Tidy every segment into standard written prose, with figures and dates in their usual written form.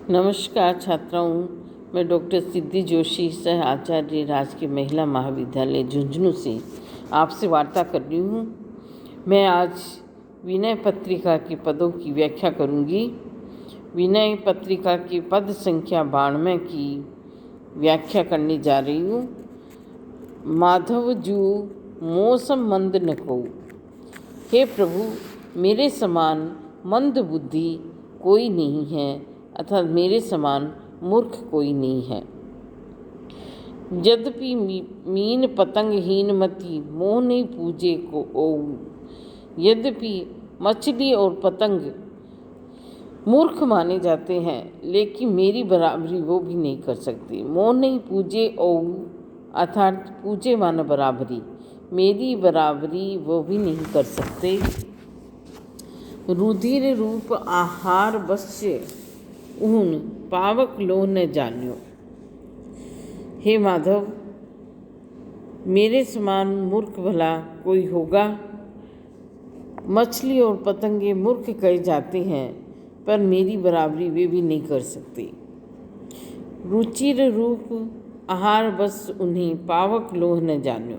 नमस्कार छात्राओं, मैं डॉक्टर सिद्धि जोशी, सह आचार्य राजकीय महिला महाविद्यालय झुंझुनू से आपसे वार्ता कर रही हूँ। मैं आज विनय पत्रिका के पदों की व्याख्या करूँगी। विनय पत्रिका की पद संख्या 92 की व्याख्या करने जा रही हूँ। माधव जू मौसम मंद न को, हे प्रभु, मेरे समान मंद बुद्धि कोई नहीं है, अर्थात मेरे समान मूर्ख कोई नहीं है। यद्यपि मीन पतंग हीन मति मोह नहीं पूजे को ओऊ, यद्यपि मछली और पतंग मूर्ख माने जाते हैं, लेकिन मेरी बराबरी वो भी नहीं कर सकते। मोह नहीं पूजे ओऊ अर्थात पूजे माने बराबरी, मेरी बराबरी वो भी नहीं कर सकते। रुधिर रूप आहार वश्य ऊन पावक लो न जान्यो, हे माधव, मेरे समान मूर्ख भला कोई होगा। मछली और पतंगे मूर्ख कहे जाते हैं, पर मेरी बराबरी वे भी नहीं कर सकते। रुचिर रूप आहार बस उन्हें पावक लोह न जान्यो,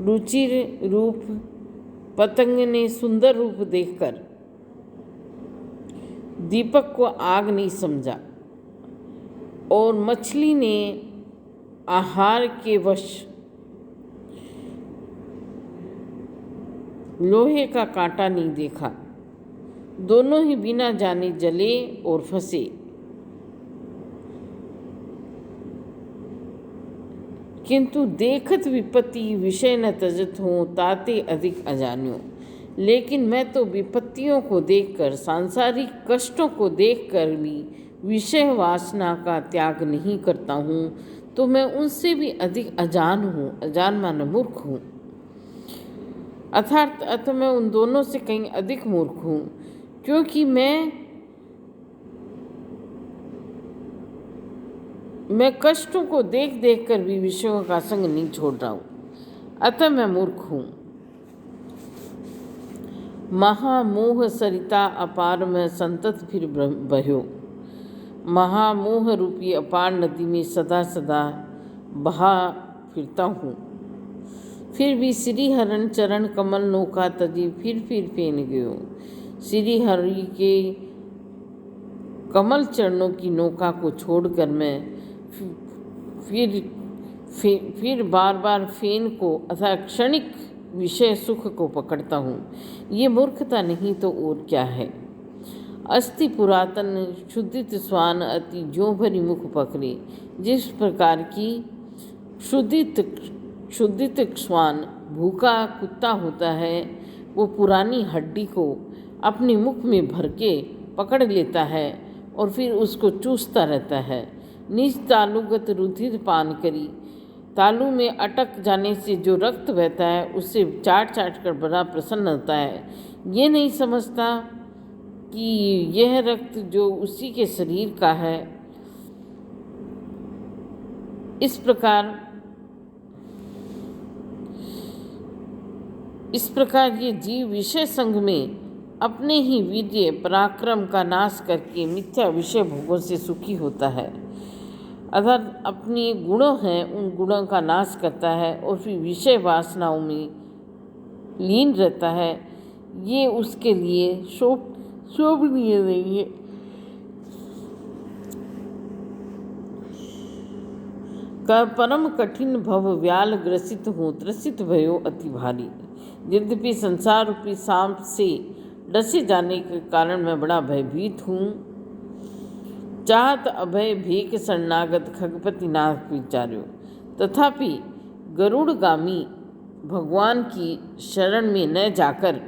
रुचिर रूप पतंग ने सुंदर रूप देखकर दीपक को आग नहीं समझा, और मछली ने आहार के वश लोहे का कांटा नहीं देखा। दोनों ही बिना जाने जले और फंसे। किंतु देखत विपत्ति विषय न तजत हो, ताते अधिक अजान्यो, लेकिन मैं तो विपत्तियों को देखकर, सांसारिक कष्टों को देखकर भी विषय वासना का त्याग नहीं करता हूँ, तो मैं उनसे भी अधिक अजान हूँ। अजान माने मूर्ख हूँ, अर्थात मैं उन दोनों से कहीं अधिक मूर्ख हूँ, क्योंकि मैं कष्टों को देख देख कर भी विषयों का संग नहीं छोड़ रहा हूँ, अतः मैं मूर्ख हूँ। महामोह सरिता अपार में संतत फिर बह्यो, महामोह रूपी अपार नदी में सदा सदा बहा फिरता हूँ। फिर भी श्री हरण चरण कमल नौका तजी फिर फेन गयो, श्री हरि के कमल चरणों की नौका को छोड़कर मैं फिर बार बार फेन को अर्थात क्षणिक विषय सुख को पकड़ता हूँ। ये मूर्खता नहीं तो और क्या है। अस्ति पुरातन शुद्धित स्वान अति जो भरी मुख पकड़े, जिस प्रकार की शुद्धित स्वान भूखा कुत्ता होता है, वो पुरानी हड्डी को अपने मुख में भर के पकड़ लेता है और फिर उसको चूसता रहता है। निज तालुगत रुधिर पान करी, तालू में अटक जाने से जो रक्त बहता है उससे चाट कर बड़ा प्रसन्न होता है। ये नहीं समझता कि यह रक्त जो उसी के शरीर का है। इस प्रकार ये जीव विषय संग में अपने ही वीर्य पराक्रम का नाश करके मिथ्या विषय भोगों से सुखी होता है, अर्थात अपनी गुणों हैं उन गुणों का नाश करता है और फिर विषय वासनाओं में लीन रहता है। ये उसके लिए शोभनीय नहीं है। परम कठिन भव व्याल ग्रसित हूँ, त्रसित भयो अति भारी, यद्यपि संसार रूपी सांप से डसे जाने के कारण मैं बड़ा भयभीत हूँ। चाहत अभय भेक शरणागत खगपति नाथ विचार्यो, तथापि गरुड़गामी भगवान की शरण में न जाकर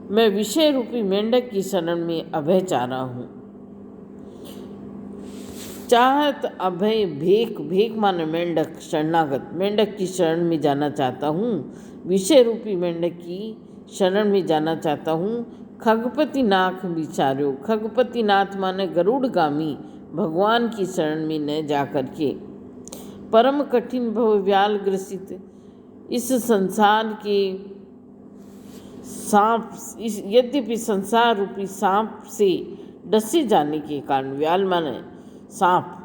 मैं विषय रूपी मेंढक की शरण में अभय चाह रहा हूँ। चाहत अभय भेक माने मेंढक, शरणागत मेंढक की शरण में जाना चाहता हूँ, विषय रूपी मेंढक की शरण में जाना चाहता हूँ। खगपति नाथ विचार्यो, खगपति नाथ माने गरुड़गामी भगवान की शरण में न जाकर के परम कठिन भव व्याल ग्रसित इस संसार के सांप, यद्यपि संसार रूपी सांप से डसे जाने के कारण, व्याल माने सांप,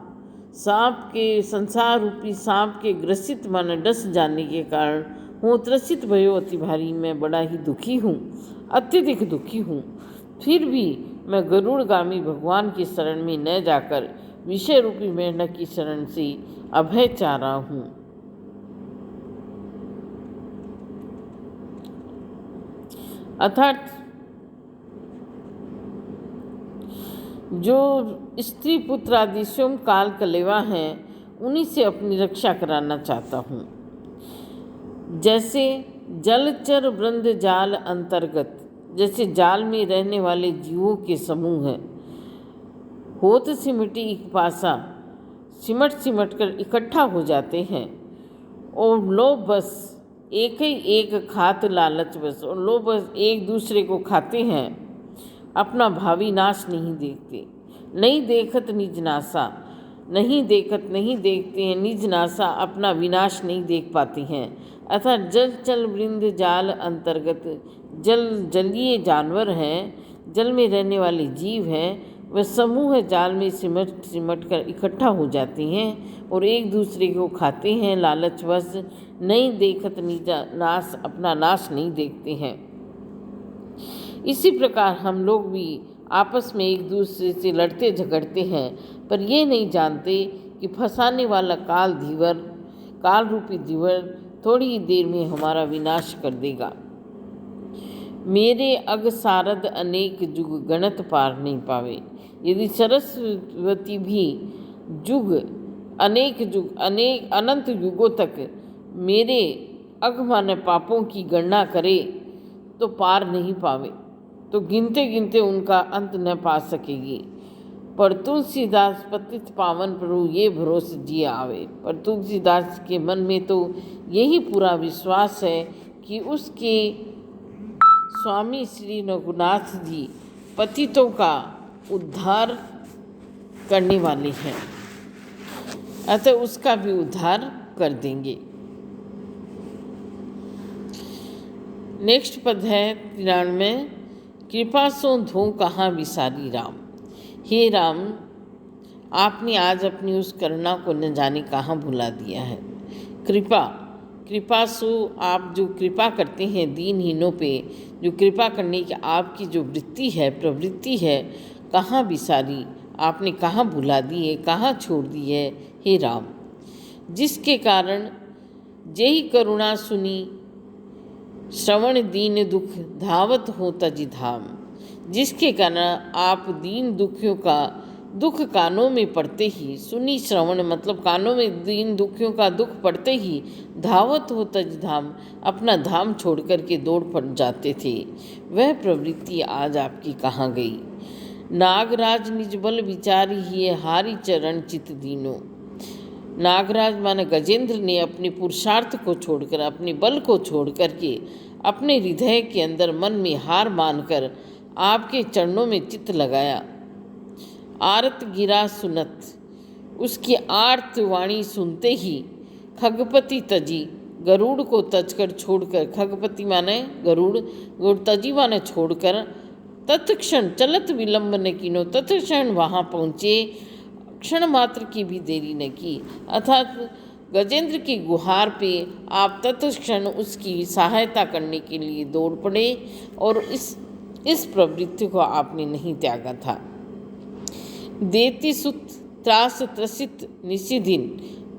सांप के संसार रूपी सांप के ग्रसित माने डस जाने के कारण हूँ त्रसित भयो अति भारी, मैं बड़ा ही दुखी हूँ, अत्यधिक दुखी हूँ। फिर भी मैं गरुड़गामी भगवान की शरण में न जाकर विषय रूपी मेंढक की शरण से अभय चाह रहा हूँ। अर्थात जो स्त्री पुत्र आदि स्वयं काल कलेवा हैं, उन्हीं से अपनी रक्षा कराना चाहता हूँ। जैसे जलचर वृंद जाल अंतर्गत, जैसे जाल में रहने वाले जीवों के समूह हैं, होत सिमटी एक पासा, सिमट सिमट कर इकट्ठा हो जाते हैं, और लोभ बस एक ही एक खात लालच बस, और लोभ बस एक दूसरे को खाते हैं, अपना भावी नाश नहीं देखते। नहीं देखत निज नासा, नहीं देखते हैं निज नासा, अपना विनाश नहीं देख पाते हैं। अर्थात जल चल वृंद जाल अंतर्गत, जलीय जानवर हैं, जल में रहने वाले जीव हैं, वह समूह जाल में सिमट सिमट कर इकट्ठा हो जाते हैं और एक दूसरे को खाते हैं लालचवश। नहीं देखत निज नाश, अपना नाश नहीं देखते हैं। इसी प्रकार हम लोग भी आपस में एक दूसरे से लड़ते झगड़ते हैं, पर ये नहीं जानते कि फंसाने वाला काल रूपी धीवर थोड़ी ही देर में हमारा विनाश कर देगा। मेरे अग सारद अनेक जुग गणत पार नहीं पावे। यदि सरस्वती भी अनेक अनंत युगों तक मेरे अग माने पापों की गणना करे तो पार नहीं पावे, तो गिनते गिनते उनका अंत न पा सकेगी। पर तुलसीदास पतित पावन प्रभु ये भरोसे जिए आवे। पर तुलसीदास के मन में तो यही पूरा विश्वास है कि उसके स्वामी श्री रघुनाथ जी पतितों का उद्धार करने वाले हैं, अतः उसका भी उद्धार कर देंगे। नेक्स्ट पद है 93। कृपा सो धो कहाँ विसारी राम। हे राम, आपने आज अपनी उस करुणा को न जाने कहाँ भुला दिया है। कृपा सो, आप जो कृपा करते हैं दीनहीनों पे, जो कृपा करने की आपकी जो वृत्ति है, प्रवृत्ति है, कहाँ विसारी, आपने कहाँ भुला दी है, कहाँ छोड़ दी है। हे राम, जिसके कारण जेहि करुणा सुनी श्रवण दीन दुख धावत हो तज धाम। जिसके कारण आप दीन दुखियों का दुख कानों में पड़ते ही, सुनी श्रवण मतलब कानों में दीन दुखियों का दुख पड़ते ही धावत हो तज धाम, अपना धाम छोड़ कर के दौड़ पड़ जाते थे। वह प्रवृत्ति आज आपकी कहाँ गई। नागराज निज बल विचारी ही हारी चरण चित दीनो। नागराज माने गजेंद्र ने अपने पुरुषार्थ को छोड़कर, अपने बल को छोड़ करके, अपने हृदय के अंदर मन में हार मानकर आपके चरणों में चित्त लगाया। आरत गिरा सुनत, उसकी आर्त वाणी सुनते ही खगपति तजी, गरुड़ को तजकर छोड़कर, खगपति माने गरुड़ तजी माने छोड़कर, तत्क्षण चलत विलंब न कीनो, तत्क्षण वहाँ पहुँचे, क्षण मात्र की भी देरी न की। अर्थात गजेंद्र की गुहार पे आप तत्क्षण उसकी सहायता करने के लिए दौड़ पड़े और इस प्रवृत्ति को आपने नहीं त्यागा था। देती सुत त्रास त्रसित निशिदिन,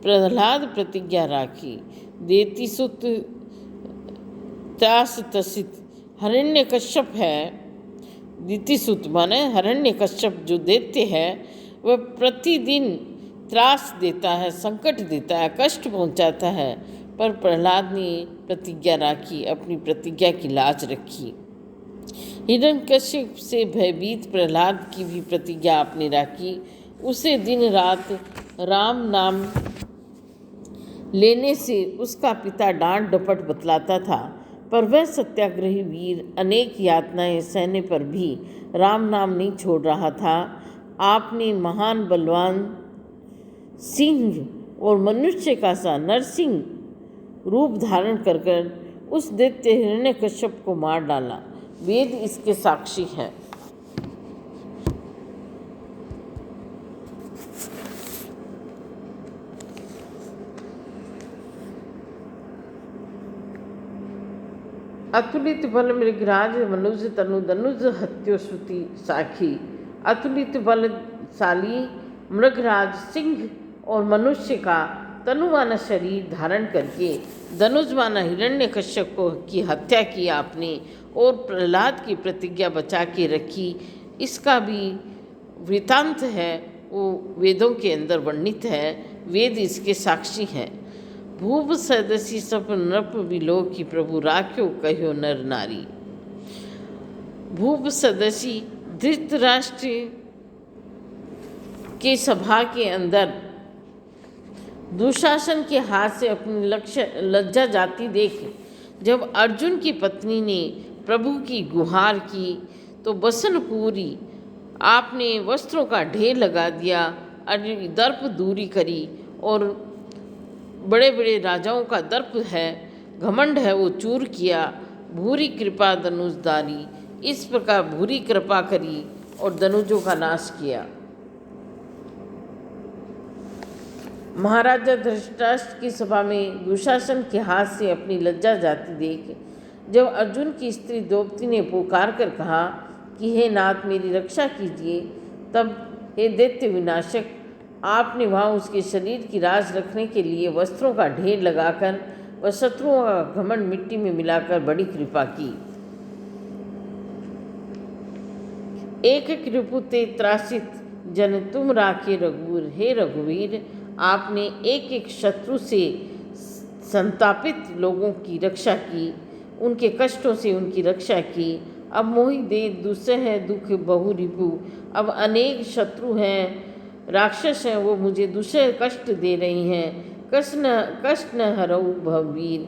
प्रहलाद प्रतिज्ञा राखी। देती सुत त्रास त्रसित, हिरण्यकश्यप है, देती सुत माने हिरण्यकश्यप जो देते हैं, वह प्रतिदिन त्रास देता है, संकट देता है, कष्ट पहुंचाता है, पर प्रहलाद ने प्रतिज्ञा राखी, अपनी प्रतिज्ञा की लाज रखी। हिरण्यकश्यप से भयभीत प्रहलाद की भी प्रतिज्ञा आपने राखी। उसे दिन रात राम नाम लेने से उसका पिता डांट डपट बतलाता था, पर वह सत्याग्रही वीर अनेक यातनाएं सहने पर भी राम नाम नहीं छोड़ रहा था। आपने महान बलवान सिंह और मनुष्य का सा नरसिंह रूप धारण कर उस दैत्य हिरण्यकश्यप को मार डाला। वेद इसके साक्षी हैं। अतुलित बल मृगराज मनुज तनु दनुज हत्यो श्रुति साखी। अतुलित बलशाली मृगराज सिंह और मनुष्य का तनुवाना शरीर धारण करके धनुषवाना हिरण्यकश्यप की हत्या की आपने और प्रहलाद की प्रतिज्ञा बचा के रखी, इसका भी वृतांत है, वो वेदों के अंदर वर्णित है। वेद इसके साक्षी हैं। भूप सदसी सप नृप विलो की प्रभु राख्यो कहो नर नारी। भूप सदसी धृतराष्ट्र के सभा के अंदर दुशासन के हाथ से अपनी लज्जा जाती देख जब अर्जुन की पत्नी ने प्रभु की गुहार की तो बसनपुरी आपने वस्त्रों का ढेर लगा दिया, दर्प दूरी करी और बड़े बड़े राजाओं का दर्प है, घमंड है, वो चूर किया। भूरी कृपा धनुषधारी, इस प्रकार भूरी कृपा करी और धनुजों का नाश किया। महाराजा धृतराष्ट्र की सभा में दुशासन के हाथ से अपनी लज्जा जाती देख जब अर्जुन की स्त्री द्रौपदी ने पुकार कर कहा कि हे नाथ मेरी रक्षा कीजिए, तब हे दैत्य विनाशक आपने वहाँ उसके शरीर की राज रखने के लिए वस्त्रों का ढेर लगाकर व शत्रुओं का घमंड मिट्टी में मिलाकर बड़ी कृपा की। एक कृपुते त्रासित जन तुम राखे रघुवीर, हे रघुवीर आपने एक एक शत्रु से संतापित लोगों की रक्षा की, उनके कष्टों से उनकी रक्षा की। अब मोहि दे दुस्सह है दुख बहु रिपु, अब अनेक शत्रु हैं, राक्षस हैं, वो मुझे दुस्सह कष्ट दे रही हैं। कष्ट न हरऊ भवपीर।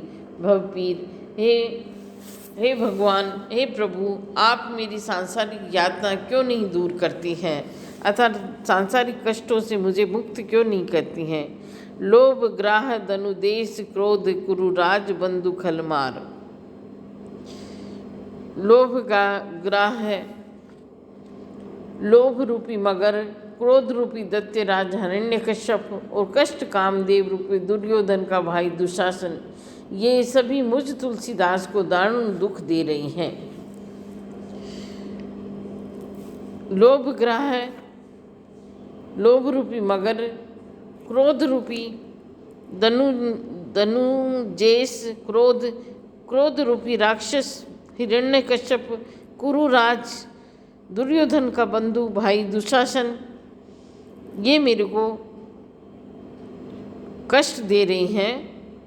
हे भगवान, हे प्रभु, आप मेरी सांसारिक यातना क्यों नहीं दूर करती हैं, अर्थात सांसारिक कष्टों से मुझे मुक्त क्यों नहीं करती हैं। लोभ ग्राह धनुदेश क्रोध कुरुराज बंधु खलमार। लोभ का ग्राह है लोभ रूपी मगर, क्रोध रूपी दैत्यराज हिरण्यकश्यप और कष्ट कामदेव रूपी दुर्योधन का भाई दुशासन, ये सभी मुझ तुलसीदास को दारुण दुख दे रही हैं। लोभ ग्राह है लोभ रूपी मगर, क्रोध रूपी धनुजेश क्रोध रूपी राक्षस हिरण्यकश्यप, कुरुराज दुर्योधन का बंधु भाई दुशासन, ये मेरे को कष्ट दे रही हैं।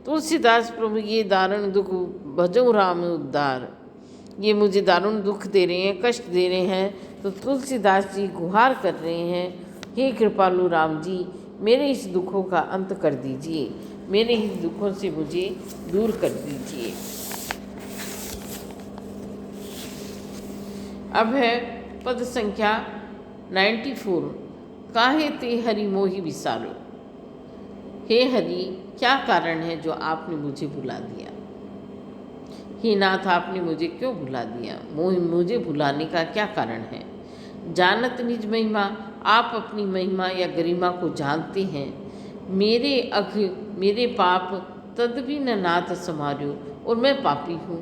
तुलसीदास प्रभु ये दारुण दुख भजो राम उद्धार, ये मुझे दारुण दुख दे रहे हैं, कष्ट दे रहे हैं। तो तुलसीदास जी गुहार कर रहे हैं, हे कृपालु राम जी मेरे इस दुखों का अंत कर दीजिए, मेरे इस दुखों से मुझे दूर कर दीजिए। अब है पद संख्या 94। काहे ते हरि मोहि विसारो। हे हरि, क्या कारण है जो आपने मुझे भुला दिया। हे नाथ, आपने मुझे क्यों भुला दिया, मुझे भुलाने का क्या कारण है। जानत निज महिमा, आप अपनी महिमा या गरिमा को जानते हैं। मेरे अघ मेरे पाप तदपि न नाथ समार्यो, और मैं पापी हूँ,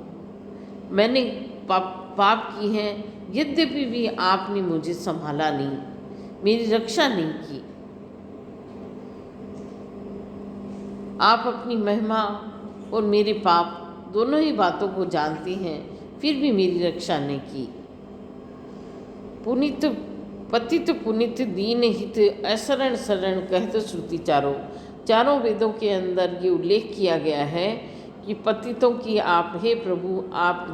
मैंने पाप की हैं, यद्यपि भी आपने मुझे संभाला नहीं, मेरी रक्षा नहीं की। आप अपनी महिमा और मेरे पाप दोनों ही बातों को जानते हैं, फिर भी मेरी रक्षा नहीं की। पुनित पतित पुनित दीन हित असरण शरण कहत श्रुति चारों वेदों के अंदर ये उल्लेख किया गया है कि पतितों की आप, हे प्रभु, आप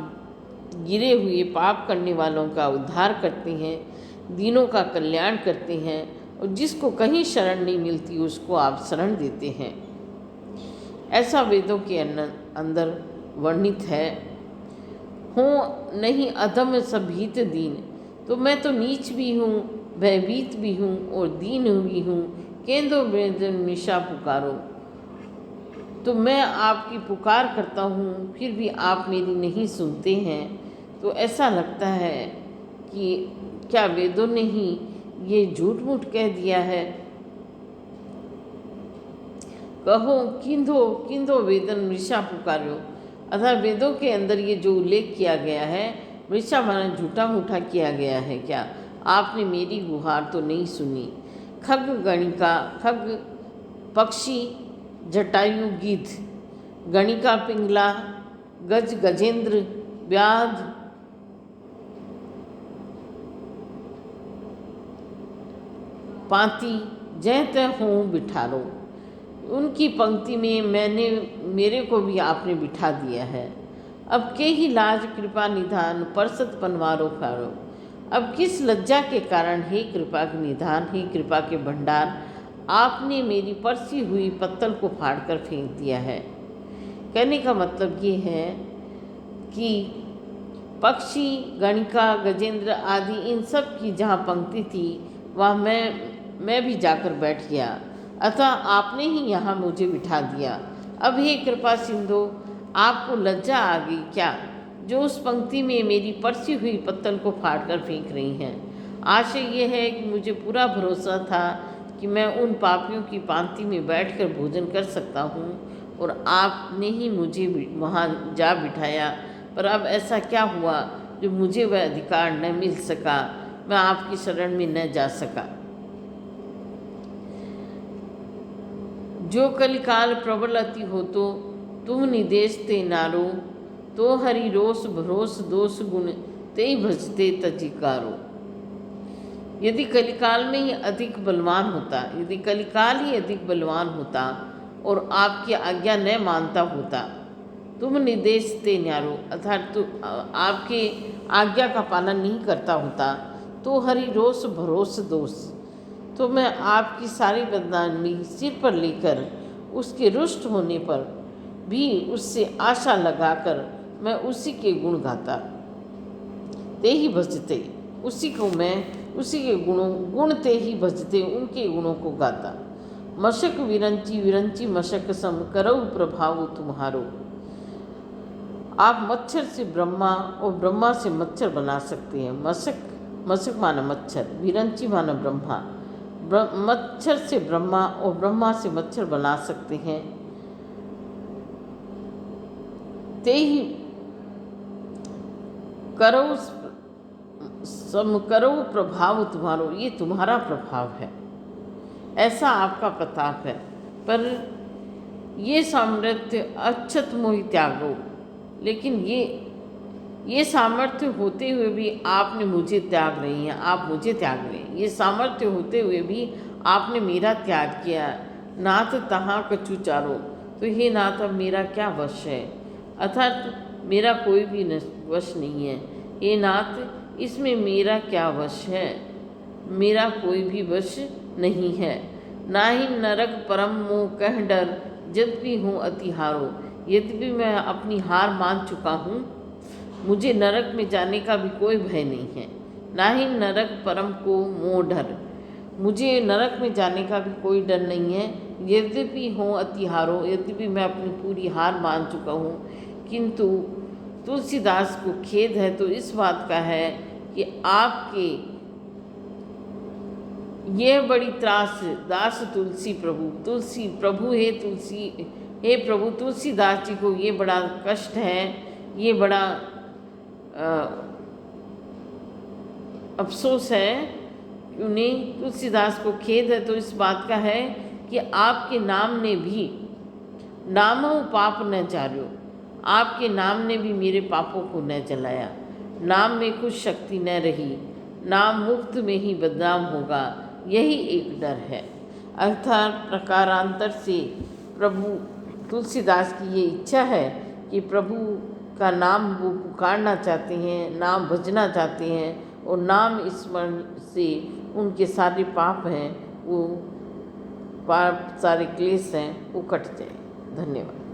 गिरे हुए पाप करने वालों का उद्धार करते हैं, दीनों का कल्याण करते हैं, और जिसको कहीं शरण नहीं मिलती उसको आप शरण देते हैं। ऐसा वेदों के अंदर वर्णित है। हो नहीं अधम सभीत दीन, तो मैं तो नीच भी हूँ, भयभीत भी हूँ और दीन भी हूँ। केंद्र वेदन निशा पुकारो, तो मैं आपकी पुकार करता हूँ, फिर भी आप मेरी नहीं सुनते हैं। तो ऐसा लगता है कि क्या वेदों ने ही ये झूठ मूठ कह दिया है। कहो किंधो किंधो वेदन निशा पुकारो, अतः वेदों के अंदर ये जो उल्लेख किया गया है, मृषा माना झूठा मूठा किया गया है क्या? आपने मेरी गुहार तो नहीं सुनी। खग गणिका, खग पक्षी, जटायु गिद्ध, गणिका पिंगला, गज गजेंद्र, व्याध पाती, जय तय हों बिठारो। उनकी पंक्ति में मेरे को भी आपने बिठा दिया है। अब के ही लाज कृपा निधान, परसत पनवारो फारो। अब किस लज्जा के कारण हे कृपा के निधान, हे कृपा के भंडार, आपने मेरी परसी हुई पत्तल को फाड़कर फेंक दिया है। कहने का मतलब ये है कि पक्षी, गणिका, गजेंद्र आदि इन सब की जहाँ पंक्ति थी वहाँ मैं भी जाकर बैठ गया, अतः आपने ही यहाँ मुझे बिठा दिया। अब हे कृपा सिंधु, आपको लज्जा आ गई क्या, जो उस पंक्ति में मेरी परसी हुई पत्तल को फाड़कर फेंक रही हैं? आशय ये है कि मुझे पूरा भरोसा था कि मैं उन पापियों की पांति में बैठकर भोजन कर सकता हूँ, और आपने ही मुझे वहाँ जा बिठाया। पर अब ऐसा क्या हुआ जो मुझे वह अधिकार न मिल सका, मैं आपकी शरण में न जा सका। जो कलिकाल प्रबल अति हो तो तुम निदेश ते नारो, तो हरि रोष भरोस दोष गुण ते भजते तजिकारो। यदि कलिकाल में ही अधिक बलवान होता, यदि कलिकाल ही अधिक बलवान होता और आपकी आज्ञा न मानता होता, तुम निर्देश ते न्यारो, अर्थात तो आपके आज्ञा का पालन नहीं करता होता, तो हरि रोष भरोस दोष, तो मैं आपकी सारी बदनामी सिर पर लेकर उसके रुष्ट होने पर भी उससे आशा लगाकर मैं उसी के गुण गाता। ते ही भजते, उसी को मैं उसी के गुण ते ही भजते, उनके गुणों को गाता। मशक विरंची विरंची मशक सम, करऊ प्रभाव तुम्हारो। आप मच्छर से ब्रह्मा और ब्रह्मा से मच्छर बना सकते हैं। मशक माना मच्छर, विरंची माना ब्रह्मा, मच्छर से ब्रह्मा और ब्रह्मा से मच्छर बना सकते हैं। ते ही करो प्रभाव तुम्हारो, ये तुम्हारा प्रभाव है, ऐसा आपका प्रताप है। पर ये सामर्थ्य अक्षत मोहि त्यागो, लेकिन ये सामर्थ्य होते हुए भी आपने मुझे त्याग रही हैं, आप मुझे त्याग रहे हैं। ये सामर्थ्य होते हुए भी आपने मेरा त्याग किया। नाथ तहाँ कछु चारो, तो ये नाथ अब मेरा क्या वश है, अर्थात मेरा कोई भी वश नहीं है। ये नाथ इसमें मेरा क्या वश है, मेरा कोई भी वश नहीं है। ना ही नरक परम मोह कह डर, यद्यपि हूँ अति हारो। यद्यपि मैं अपनी हार मान चुका हूँ, मुझे नरक में जाने का भी कोई भय नहीं है। ना ही नरक परम को मोह डर, मुझे नरक में जाने का भी कोई डर नहीं है। यद्यपि हूँ अति हारो, यद्यपि मैं अपनी पूरी हार मान चुका हूँ, किंतु तुलसीदास को खेद है तो इस बात का है कि आपके ये बड़ी त्रास दास तुलसी प्रभु हे प्रभु तुलसीदास जी को ये बड़ा कष्ट है, ये बड़ा अफसोस है। उन्हें तुलसीदास को खेद है तो इस बात का है कि आपके नाम ने भी नामो पाप न चार्यो, आपके नाम ने भी मेरे पापों को न जलाया। नाम में कुछ शक्ति न रही, नाम मुफ्त में ही बदनाम होगा, यही एक डर है। अर्थात प्रकारांतर से प्रभु तुलसीदास की ये इच्छा है कि प्रभु का नाम वो पुकारना चाहते हैं, नाम भजना चाहते हैं, और नाम स्मरण से उनके सारे पाप हैं, वो पाप सारे क्लेश हैं वो कट जाए। धन्यवाद।